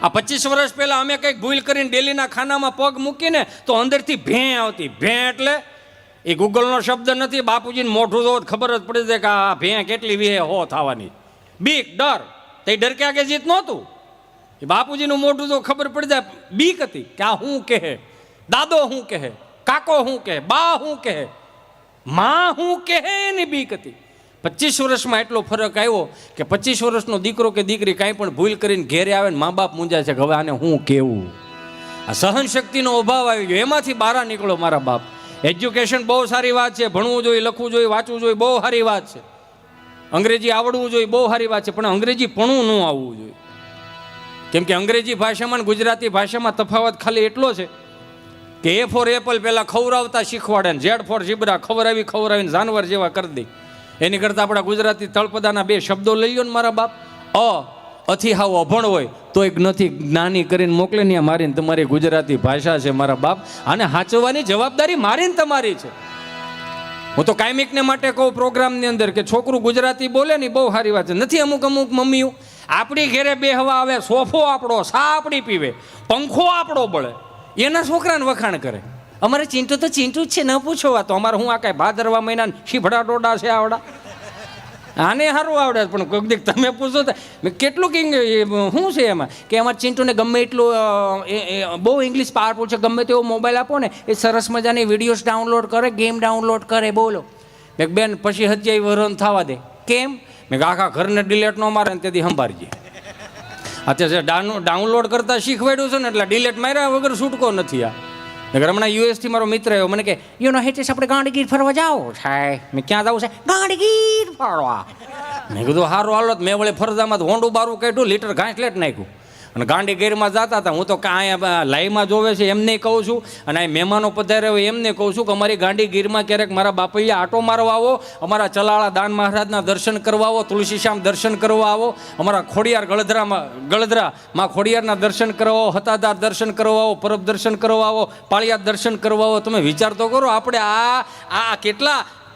આ 25 વર્ષ પહેલાં અમે કંઈક ભૂલ કરીને ડેલીના ખાનામાં પગ મૂકીને તો અંદરથી ભેં આવતી. ભેં એટલે એ ગૂગલનો શબ્દ નથી, બાપુજીને મોઢું તો ખબર જ પડી જાય કે આ ભેં કેટલી વીહે હો થવાની. બીક, ડર, તે ડર કે આગે જીત નહોતું. એ બાપુજીનું મોઢું તો ખબર પડી જાય, બીક હતી કે આ શું કહે, દાદો શું કહે, કાકો શું કહે, બા શું કહે, માં શું કહે, એની બીક હતી. 25 વર્ષમાં એટલો ફરક આવ્યો કે 25 વર્ષનો દીકરો કે દીકરી કાંઈ પણ ભૂલ કરીને ઘેરે આવે ને મા બાપ મૂંઝાય છે કે હવે આને હું કહેવું. આ સહન શક્તિનો અભાવ આવી ગયો, એમાંથી બહાર નીકળો મારા બાપ. એજ્યુકેશન બહુ સારી વાત છે, ભણવું જોઈએ, લખવું જોઈએ, વાંચવું જોઈએ, બહુ સારી વાત છે. અંગ્રેજી આવડવું જોઈએ, બહુ સારી વાત છે, પણ અંગ્રેજી ભણવું ન આવવું જોઈએ. કેમ કે અંગ્રેજી ભાષામાં ગુજરાતી ભાષામાં તફાવત ખાલી એટલો છે કે એ ફોર એપલ પહેલાં ખવડાવતા શીખવાડે ને ઝેડ ફોર ઝીબ્રા ખવડાવીને જાનવર જેવા કરી દે. એની કરતાં આપણા ગુજરાતી તળપદાના બે શબ્દો લઈ લો ને મારા બાપ. અથી હાવ અભણ હોય તો એક નથી જ્ઞાની કરીને મોકલે ને મારીને તમારી ગુજરાતી ભાષા છે મારા બાપ. આને સાચવવાની જવાબદારી મારીને તમારી છે. હું તો કાયમિકને માટે કહું પ્રોગ્રામની અંદર કે છોકરું ગુજરાતી બોલે ને બહુ સારી વાત છે. નથી અમુક મમ્મીઓ આપણી ઘેરે બેહવા આવે, સોફો આપણો, સા આપણી પીવે, પંખો આપણો બળે, એના છોકરાને વખાણ કરે. અમારે ચિંટુ તો ચિંટુ જ છે, ન પૂછો. તો અમારે હું આ કાંઈ ભાદરવા મહિના શીભડા ટોડા છે આવડા, આને સારું આવડે, પણ કોઈક દીક તમે પૂછો તો મેં કેટલું શું છે એમાં કે અમારે ચિંટુને ગમે એટલું બહુ ઇંગ્લિશ પાવરફુલ છે, ગમે તેવો મોબાઈલ આપો ને એ સરસ મજાની વિડીયોઝ ડાઉનલોડ કરે, ગેમ ડાઉનલોડ કરે. બોલો મેં બેન પછી હજી વરણ થવા દે. કેમ? મેં આખા ઘરને ડિલેટ ન મારે ને તેથી સંભાળજે. અત્યારે ડાઉનલોડ કરતા શીખવાડ્યું છે ને એટલે ડિલેટ માર્યા વગર છૂટકો નથી. આ હમણાં યુએસથી મારો મિત્ર આવ્યો, મને કે યુ નો હેટેસ આપણે ગાંડીગીર ફરવા જાઓ છે. મેં ક્યાં જવું છે? ગાંડીગીર ફરવા. મેં કીધું સારું હાલો. મેં વળે ફરજામાં હોંડું બારું કાઢ્યું, લીટર ઘાસ લેટ નાખ્યું અને ગાંડીગીરમાં જતા હતા. હું તો કાંઈ લાઈવમાં જોવે છે એમને કહું છું અને આ મહેમાનો પધાર્યા હોય એમને કહું છું કે અમારી ગાંડીગીરમાં ક્યારેક મારા બાપૈયા આટો મારવા આવો, અમારા ચલાળા દાન મહારાજના દર્શન કરવા આવો, તુલસીશ્યામ દર્શન કરવા આવો, અમારા ખોડિયાર ગળધરામાં ખોડિયારના દર્શન કરવા આવો, હતાદાર દર્શન કરવા આવો, પરબ દર્શન કરવા આવો, પાળિયાદ દર્શન કરવા આવો. તમે વિચાર તો કરો, આપણે આ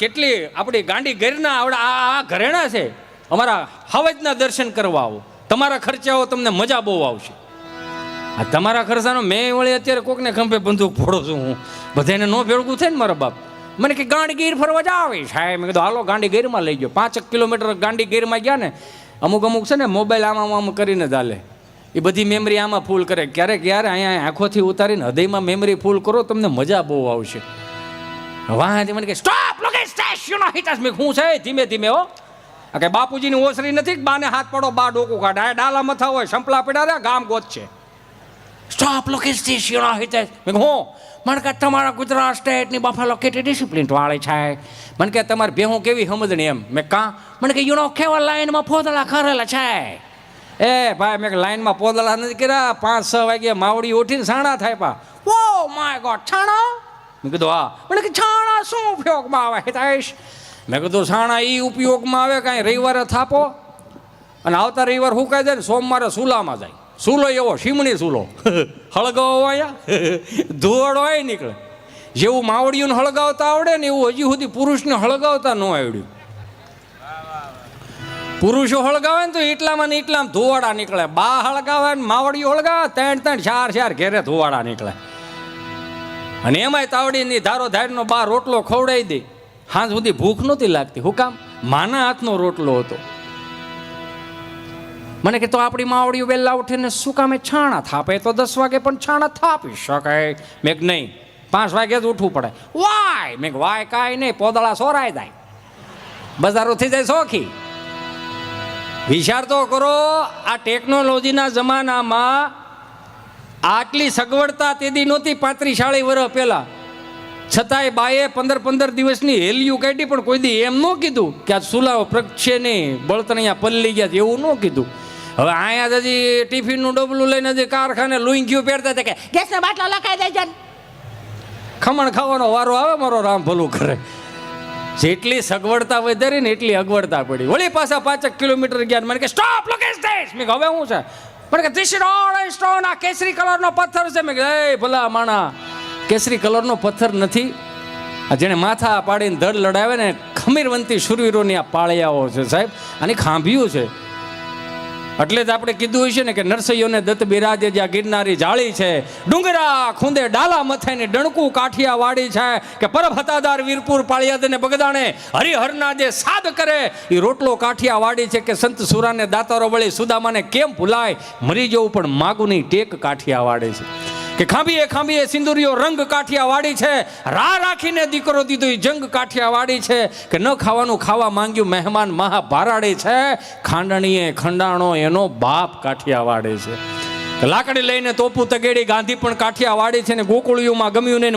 કેટલી આપણી ગાંડીગીરના આ ઘરેણા છે. અમારા હવજના દર્શન કરવા આવો, તમારા ખર્ચાઓ તમને મજા બહુ આવશે. આ તમારા ખર્ચાનો મેં વળી અત્યારે કોકને ખંભે બંદૂક ફોડો છું હું, બધાને નો ભેળવું થાય ને મારા બાપ. મને કે ગાંડીગીર ફરવા જાવ સાહેબ. મેં કીધું હાલો ગાંડીગીરમાં લઈ ગયો. 5 કિલોમીટર ગાંડીગીરમાં ગયા ને, અમુક છે ને મોબાઈલ આમ કરીને ચાલે, એ બધી મેમરી આમાં ફૂલ કરે. ક્યારેક યાર અહીંયા આંખોથી ઉતારીને હૃદયમાં મેમરી ફૂલ કરો, તમને મજા બહુ આવશે. વાંથી મને કે સ્ટોપ લોકેશન સ્ટેશન હિટસ. મેં શું છે ધીમે ધીમે હો, કે બાપુજીની ઓસરી નથી, બાને હાથ પડો, બા ડોકું કાઢે, ડાલા મથા હોય, સંપલા પડ્યા રે, ગામ ગોત છે. સ્ટોપ લોકેશન સ્ટેશન હિટસ. મેં હું મને કે તમારા ગુજરાત સ્ટેટની બફાલો કેટલી ડિસિપ્લિન વાળી છે. મને કે તમારી ભેહું કેવી સમજણી એમ. મેં મને કે યુ નો કેવા લાઈનમાં પોદળા કરેલા છે. એ ભાઈ મેં લાઈનમાં પોદળા નથી કર્યા. 5-6 વાગે માવડી ઉઠીને છાણા થાય પા. ઓ માય ગોડ, છાણા? મેં કીધું હા. મને કે છાણા શું ઉપયોગમાં આવે હિતેશ? મેં કીધું છાણા એ ઉપયોગમાં આવે કાંઈ રવિવારે થાપો અને આવતા રવિવાર સુકાઈ જાય ને સોમવારે સુલામાં જાય. સૂલો એવો શીમણી સૂલો હળગાવો અહીંયા ધોળ હોય નીકળે. જેવું માવડીઓને હળગાવતા આવડે ને એવું હજી સુધી પુરુષને હળગાવતા ન આવડ્યું. પુરુષો હળગાવે ને તો એટલામાં ને એટલામાં ધોવાડા નીકળે. બા હળગાવે ને માવડીઓ હળગાવે 3-3 4 ઘેરે ધોવાડા નીકળે. અને એમાંય તાવડીની ધારો ધારનો બા રોટલો ખવડાવી દે. હાંજ સુધી ભૂખ નહોતી લાગતી. હું કામ? માના હાથનો રોટલો હતો. મને કે તો આપણી માવડીઓ વહેલા ઉઠીને શું કામે છાણા થાપે? તો 10 વાગે પણ છાણા થાપી શકાય. મેં નહીં, 5 વાગે જ ઉઠવું પડે. વાય? મેં વાય કાંઈ નહીં, પોદળા સોરાઈ જાય, બજારો થઈ જાય સોખી. વિચાર તો કરો, આ ટેકનોલોજીના જમાનામાં આટલી સગવડતા તેદી નહોતી 35-40 વર્ષ પહેલા. છતાંય બાએ 15 દિવસની હેલિયું કાઢી, પણ કોઈ દી એમ ન કીધું કે આ સુલાવ પ્રગટશે નહીં, બળતણ અહીંયા પલ્લી ગયા, એવું ન કીધું. હવે અહીંયા હજી ટિફિનનું ડબલું લઈને હજી કારખાને લુંગીયું પહેરતા હતા કે ગેસનો બાટલો લખાઈ જાય છે. ખમણ ખાવાનો વારો આવે, મારો રામ ભલું કરે. જેટલી સગવડતા વધારી ને એટલી અગવડતા પડી. વળી પાછા 5 કિલોમીટર ગયા. મને કે સ્ટોપ લોકેશન દેશ. મેં હવે શું છે? મને કે ધીસ ઇઝ ઓલ સ્ટોન. આ કેસરી કલરનો પથ્થર છે. મેં એ ભલા માણા, કેસરી કલરનો પથ્થર નથી. આ જેને માથા પાડીને ધડ લડાવે ને ખમીરવંતી શુરવીરોની આ પાળિયાઓ છે સાહેબ. આની ખાંભીઓ છે. એટલે જ આપણે કીધું હોય છે ને કે નરસૈયોને દત્ત બિરાજે જ્યાં ગિરનારી જાળી છે, ડુંગરા ખૂંદે ડાલા મથાઈને ડણકું કાઠિયા વાડી છે, કે પરબ હતાદાર વીરપુર પાળિયાદ ને બગદાણે હરિહરના જે સાદ કરે એ રોટલો કાઠિયા વાડી છે, કે સંત સુરાને દાતારો વળી સુદામાને કેમ ભૂલાય, મરી જવું પણ માગું નહીં ટેક કાઠિયા વાડી છે, કે ખાંભીએ સિંદુરિયો રંગ કાઠિયા વાડી છે, રા રાખીને દીકરો દીધો એ જંગ કાઠિયા વાડી છે, કે ન ખાવાનું ખાવા માંગ્યું મહેમાન મહાભારાડી છે, ખાંડણીએ ખંડાણો એનો બાપ કાઠિયા વાડી છે, લાકડી લઈને તોપું તગેડી ગાંધી પણ કાઠિયા વાડી છે, ને ગોકુળિયુંમાં ગમ્યું ને